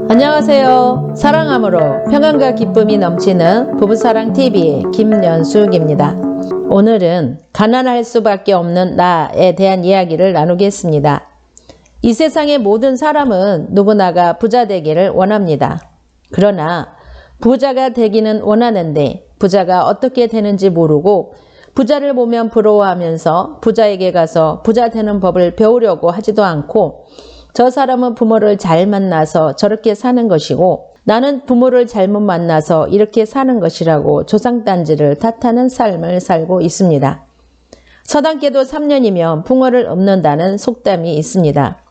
안녕하세요. 사랑함으로 평안과 기쁨이 넘치는 부부사랑TV의 김연숙입니다. 오늘은 가난할 수밖에 없는 나에 대한 이야기를 나누겠습니다. 이 세상의 모든 사람은 누구나가 부자 되기를 원합니다. 그러나 부자가 되기는 원하는데 부자가 어떻게 되는지 모르고 부자를 보면 부러워하면서 부자에게 가서 부자 되는 법을 배우려고 하지도 않고 저 사람은 부모를 잘 만나서 저렇게 사는 것이고 나는 부모를 잘못 만나서 이렇게 사는 것이라고 조상단지를 탓하는 삶을 살고 있습니다. 서당깨도 3년이면 붕어를 엎는다는 속담이 있습니다.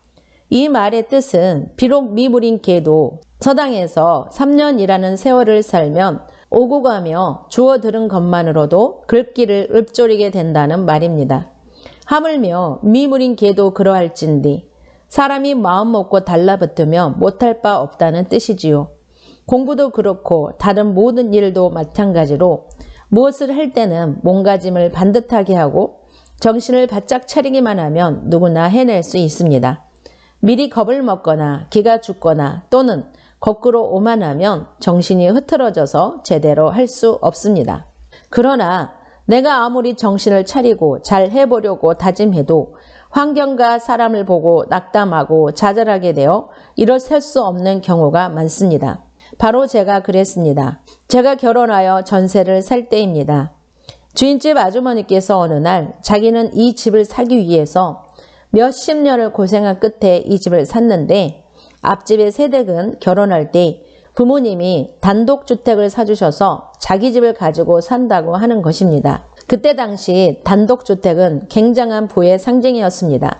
이 말의 뜻은 비록 미물인 개도 서당에서 3년이라는 세월을 살면 오고 가며 주워 들은 것만으로도 글귀를 읊조리게 된다는 말입니다. 하물며 미물인 개도 그러할진디 사람이 마음 먹고 달라붙으면 못할 바 없다는 뜻이지요. 공부도 그렇고 다른 모든 일도 마찬가지로 무엇을 할 때는 몸가짐을 반듯하게 하고 정신을 바짝 차리기만 하면 누구나 해낼 수 있습니다. 미리 겁을 먹거나 기가 죽거나 또는 거꾸로 오만하면 정신이 흐트러져서 제대로 할 수 없습니다. 그러나 내가 아무리 정신을 차리고 잘 해보려고 다짐해도 환경과 사람을 보고 낙담하고 좌절하게 되어 일어설 수 없는 경우가 많습니다. 바로 제가 그랬습니다. 제가 결혼하여 전세를 살 때입니다. 주인집 아주머니께서 어느 날 자기는 이 집을 사기 위해서 몇십 년을 고생한 끝에 이 집을 샀는데 앞집의 세댁은 결혼할 때 부모님이 단독주택을 사주셔서 자기 집을 가지고 산다고 하는 것입니다. 그때 당시 단독주택은 굉장한 부의 상징이었습니다.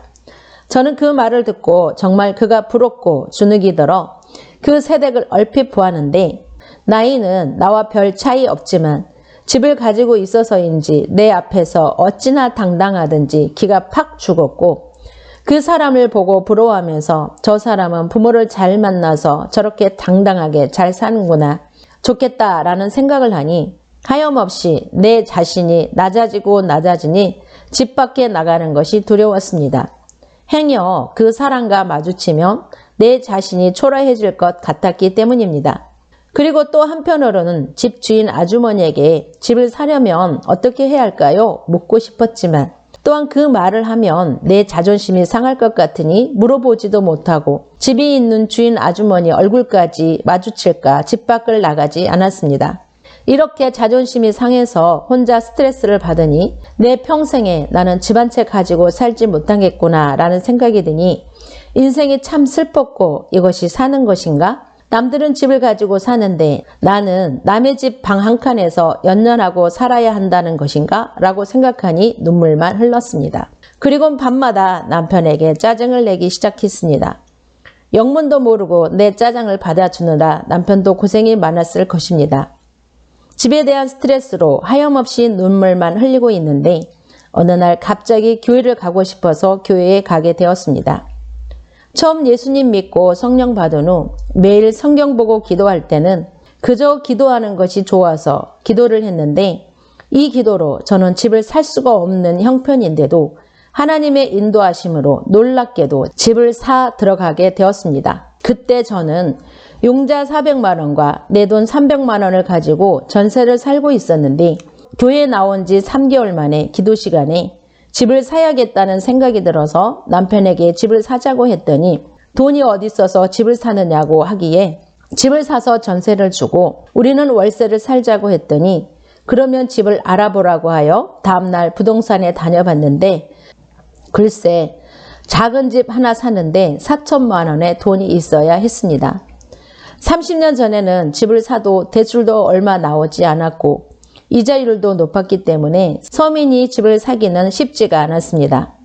저는 그 말을 듣고 정말 그가 부럽고 주눅이 들어 그 세댁을 얼핏 보았는데 나이는 나와 별 차이 없지만 집을 가지고 있어서인지 내 앞에서 어찌나 당당하든지 기가 팍 죽었고 그 사람을 보고 부러워하면서 저 사람은 부모를 잘 만나서 저렇게 당당하게 잘 사는구나 좋겠다라는 생각을 하니 하염없이 내 자신이 낮아지니 집 밖에 나가는 것이 두려웠습니다. 행여 그 사람과 마주치면 내 자신이 초라해질 것 같았기 때문입니다. 그리고 또 한편으로는 집 주인 아주머니에게 집을 사려면 어떻게 해야 할까요? 묻고 싶었지만 또한 그 말을 하면 내 자존심이 상할 것 같으니 물어보지도 못하고 집이 있는 주인 아주머니 얼굴까지 마주칠까 집 밖을 나가지 않았습니다. 이렇게 자존심이 상해서 혼자 스트레스를 받으니 내 평생에 나는 집 한 채 가지고 살지 못하겠구나 라는 생각이 드니 인생이 참 슬펐고 이것이 사는 것인가? 남들은 집을 가지고 사는데 나는 남의 집 방 한 칸에서 연연하고 살아야 한다는 것인가? 라고 생각하니 눈물만 흘렀습니다. 그리고 밤마다 남편에게 짜증을 내기 시작했습니다. 영문도 모르고 내 짜증을 받아주느라 남편도 고생이 많았을 것입니다. 집에 대한 스트레스로 하염없이 눈물만 흘리고 있는데 어느 날 갑자기 교회를 가고 싶어서 교회에 가게 되었습니다. 처음 예수님 믿고 성령 받은 후 매일 성경 보고 기도할 때는 그저 기도하는 것이 좋아서 기도를 했는데 이 기도로 저는 집을 살 수가 없는 형편인데도 하나님의 인도하심으로 놀랍게도 집을 사 들어가게 되었습니다. 그때 저는 용자 400만 원과 내 돈 300만 원을 가지고 전세를 살고 있었는데 교회에 나온 지 3개월 만에 기도 시간에 집을 사야겠다는 생각이 들어서 남편에게 집을 사자고 했더니 돈이 어디 있어서 집을 사느냐고 하기에 집을 사서 전세를 주고 우리는 월세를 살자고 했더니 그러면 집을 알아보라고 하여 다음날 부동산에 다녀봤는데 글쎄 작은 집 하나 사는데 4천만 원의 돈이 있어야 했습니다. 30년 전에는 집을 사도 대출도 얼마 나오지 않았고 이자율도 높았기 때문에 서민이 집을 사기는 쉽지가 않았습니다.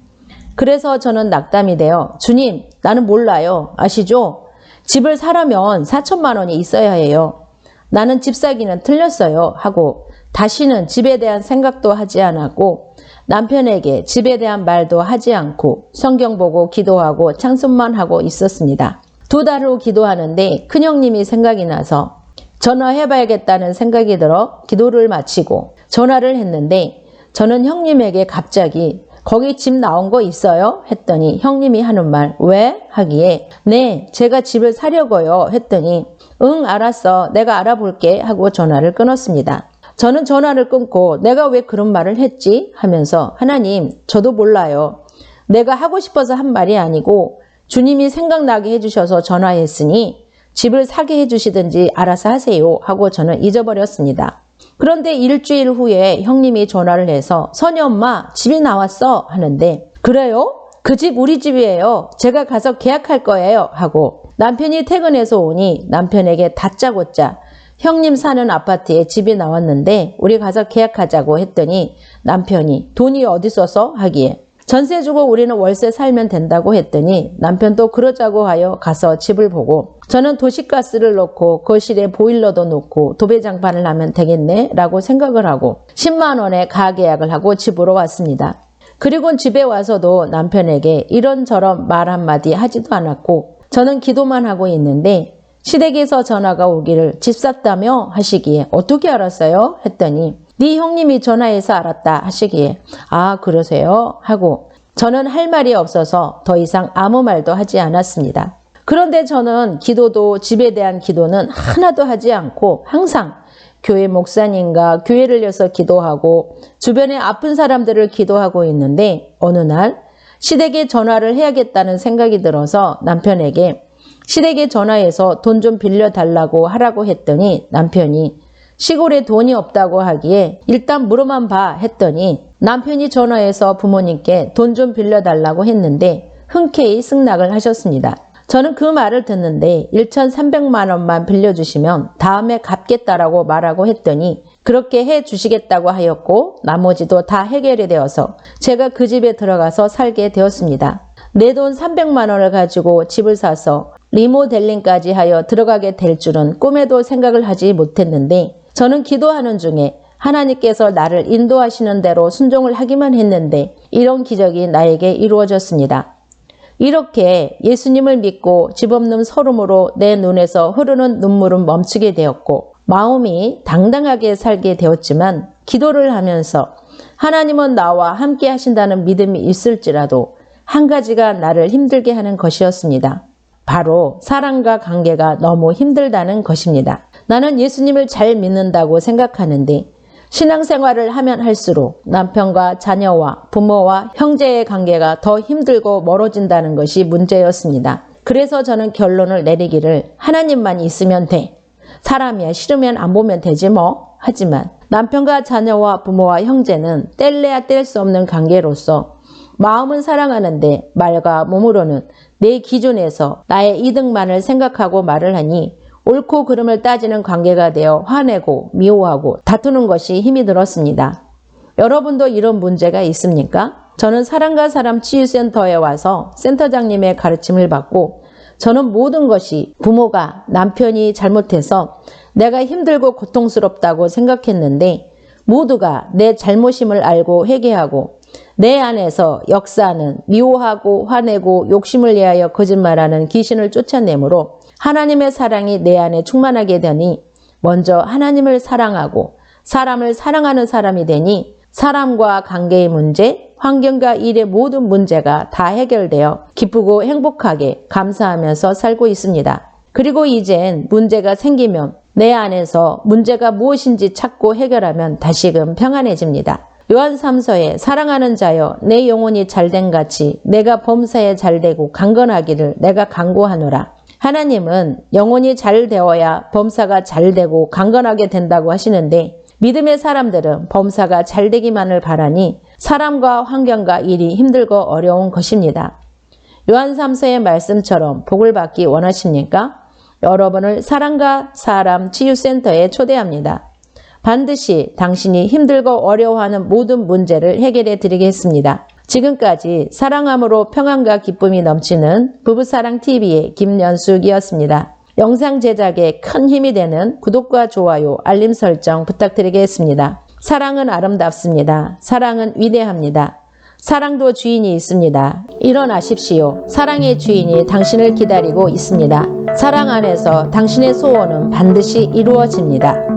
그래서 저는 낙담이 되어 주님 나는 몰라요. 아시죠? 집을 사려면 4천만 원이 있어야 해요. 나는 집 사기는 틀렸어요. 하고 다시는 집에 대한 생각도 하지 않았고 남편에게 집에 대한 말도 하지 않고 성경 보고 기도하고 찬송만 하고 있었습니다. 2달 후 기도하는데 큰형님이 생각이 나서 전화해봐야겠다는 생각이 들어 기도를 마치고 전화를 했는데 저는 형님에게 갑자기 거기 집 나온 거 있어요? 했더니 형님이 하는 말 왜? 하기에 네 제가 집을 사려고요 했더니 응 알았어 내가 알아볼게 하고 전화를 끊었습니다. 저는 전화를 끊고 내가 왜 그런 말을 했지? 하면서 하나님 저도 몰라요. 내가 하고 싶어서 한 말이 아니고 주님이 생각나게 해주셔서 전화했으니 집을 사게 해주시든지 알아서 하세요 하고 저는 잊어버렸습니다. 그런데 일주일 후에 형님이 전화를 해서 선희 엄마 집이 나왔어 하는데 그래요? 그 집 우리 집이에요. 제가 가서 계약할 거예요 하고 남편이 퇴근해서 오니 남편에게 다짜고짜 형님 사는 아파트에 집이 나왔는데 우리 가서 계약하자고 했더니 남편이 돈이 어디 있어서 하기에 전세 주고 우리는 월세 살면 된다고 했더니 남편도 그러자고 하여 가서 집을 보고 저는 도시가스를 넣고 거실에 보일러도 놓고 도배장판을 하면 되겠네 라고 생각을 하고 10만 원에 가계약을 하고 집으로 왔습니다. 그리고 집에 와서도 남편에게 이런저런 말 한마디 하지도 않았고 저는 기도만 하고 있는데 시댁에서 전화가 오기를 집 샀다며 하시기에 어떻게 알았어요? 했더니 네 형님이 전화해서 알았다 하시기에 아 그러세요? 하고 저는 할 말이 없어서 더 이상 아무 말도 하지 않았습니다. 그런데 저는 기도도 집에 대한 기도는 하나도 하지 않고 항상 교회 목사님과 교회를 여서 기도하고 주변에 아픈 사람들을 기도하고 있는데 어느 날 시댁에 전화를 해야겠다는 생각이 들어서 남편에게 시댁에 전화해서 돈 좀 빌려달라고 하라고 했더니 남편이 시골에 돈이 없다고 하기에 일단 물어만 봐 했더니 남편이 전화해서 부모님께 돈 좀 빌려달라고 했는데 흔쾌히 승낙을 하셨습니다. 저는 그 말을 듣는데 1,300만 원만 빌려주시면 다음에 갚겠다라고 말하고 했더니 그렇게 해주시겠다고 하였고 나머지도 다 해결이 되어서 제가 그 집에 들어가서 살게 되었습니다. 내 돈 300만 원을 가지고 집을 사서 리모델링까지 하여 들어가게 될 줄은 꿈에도 생각을 하지 못했는데 저는 기도하는 중에 하나님께서 나를 인도하시는 대로 순종을 하기만 했는데 이런 기적이 나에게 이루어졌습니다. 이렇게 예수님을 믿고 집 없는 서름으로 내 눈에서 흐르는 눈물은 멈추게 되었고 마음이 당당하게 살게 되었지만 기도를 하면서 하나님은 나와 함께 하신다는 믿음이 있을지라도 한 가지가 나를 힘들게 하는 것이었습니다. 바로 사랑과 관계가 너무 힘들다는 것입니다. 나는 예수님을 잘 믿는다고 생각하는데 신앙생활을 하면 할수록 남편과 자녀와 부모와 형제의 관계가 더 힘들고 멀어진다는 것이 문제였습니다. 그래서 저는 결론을 내리기를 하나님만 있으면 돼. 사람이야 싫으면 안 보면 되지 뭐. 하지만 남편과 자녀와 부모와 형제는 뗄래야 뗄 수 없는 관계로서 마음은 사랑하는데 말과 몸으로는 내 기준에서 나의 이득만을 생각하고 말을 하니 옳고 그름을 따지는 관계가 되어 화내고 미워하고 다투는 것이 힘이 들었습니다. 여러분도 이런 문제가 있습니까? 저는 사랑과 사람 치유센터에 와서 센터장님의 가르침을 받고 저는 모든 것이 부모가 남편이 잘못해서 내가 힘들고 고통스럽다고 생각했는데 모두가 내 잘못임을 알고 회개하고 내 안에서 역사하는 미워하고 화내고 욕심을 내하여 거짓말하는 귀신을 쫓아내므로 하나님의 사랑이 내 안에 충만하게 되니 먼저 하나님을 사랑하고 사람을 사랑하는 사람이 되니 사람과 관계의 문제, 환경과 일의 모든 문제가 다 해결되어 기쁘고 행복하게 감사하면서 살고 있습니다. 그리고 이젠 문제가 생기면 내 안에서 문제가 무엇인지 찾고 해결하면 다시금 평안해집니다. 요한 3서에 사랑하는 자여 내 영혼이 잘된 같이 내가 범사에 잘되고 강건하기를 내가 간구하노라. 하나님은 영혼이 잘 되어야 범사가 잘되고 강건하게 된다고 하시는데 믿음의 사람들은 범사가 잘되기만을 바라니 사람과 환경과 일이 힘들고 어려운 것입니다. 요한 3서의 말씀처럼 복을 받기 원하십니까? 여러분을 사랑과 사람 치유센터에 초대합니다. 반드시 당신이 힘들고 어려워하는 모든 문제를 해결해 드리겠습니다. 지금까지 사랑함으로 평안과 기쁨이 넘치는 부부사랑TV의 김연숙이었습니다. 영상 제작에 큰 힘이 되는 구독과 좋아요, 알림 설정 부탁드리겠습니다. 사랑은 아름답습니다. 사랑은 위대합니다. 사랑도 주인이 있습니다. 일어나십시오. 사랑의 주인이 당신을 기다리고 있습니다. 사랑 안에서 당신의 소원은 반드시 이루어집니다.